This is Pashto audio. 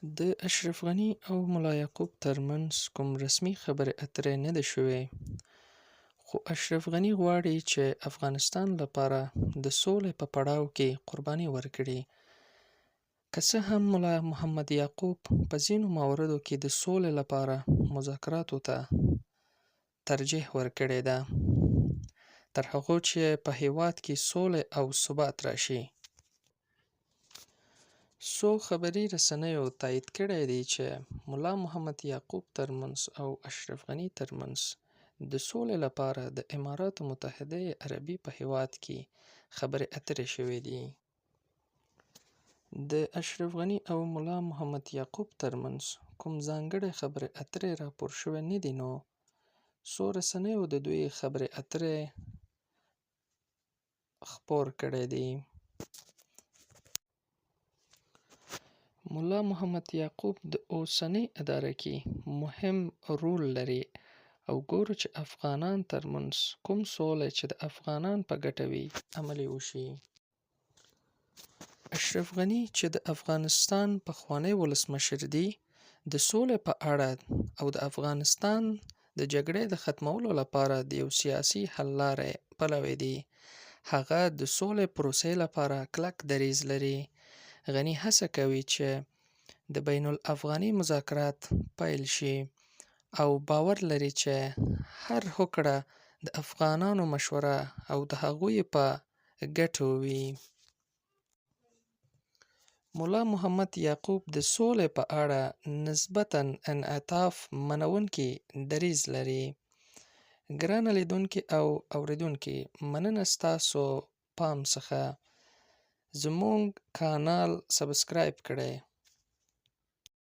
د اشرف غني او ملا یعقوب ترمنځ کوم رسمي خبرې اترې نه دي شوې، خو اشرف غني غواړي چې افغانستان لپاره د سولې په پړاو کې قرباني ورکړي. که څه هم ملا محمد یعقوب په ځینو مواردو کې د سولې لپاره مذاکراتو ته ترجیح ورکړې ده، تر هغو چې په هېواد کې سوله او ثبات راشي. څو خبري رسنیو تایید کړی دی چې ملا محمد یعقوب ترمنځ او اشرف غني ترمنځ د سولې لپاره د اماراتو متحده عربي په هېواد کې خبرې اترې شوې دي. د اشرف غني او ملا محمد یعقوب ترمنځ کوم ځانګړې خبرې اترې راپور شوې نه دي، نو څو رسنیو د دوی خبرې اترې خپور کړی دی. ملا محمد یعقوب د اوسنۍ اداره کې مهم رول لري او ګورو چې افغانان ترمنځ کوم سوله چې د افغانان په ګټه وي عملي وشي. اشرف غني چې د افغانستان پخوانی ولسمشر دی، د سولې په اړه او د افغانستان د جګړې د ختمولو لپاره د یو سیاسي حل لارې پلوی دی. هغه د سولې پروسې لپاره کلک دریځ لري. غني هڅه کوي چې د بین الافغاني مذاکرات پیل شي او باور لري چې هر هوکړه د افغانانو مشوره او د هغوی په ګټو وي. ملا محمد یعقوب د سولې په اړه نسبتاً انعطاف منونکی دریځ لري. ګرانه لیدونکي او اوریدونکي، مننه ستاسو پام څخه. زموږ کانال سبسکرایب کړئ.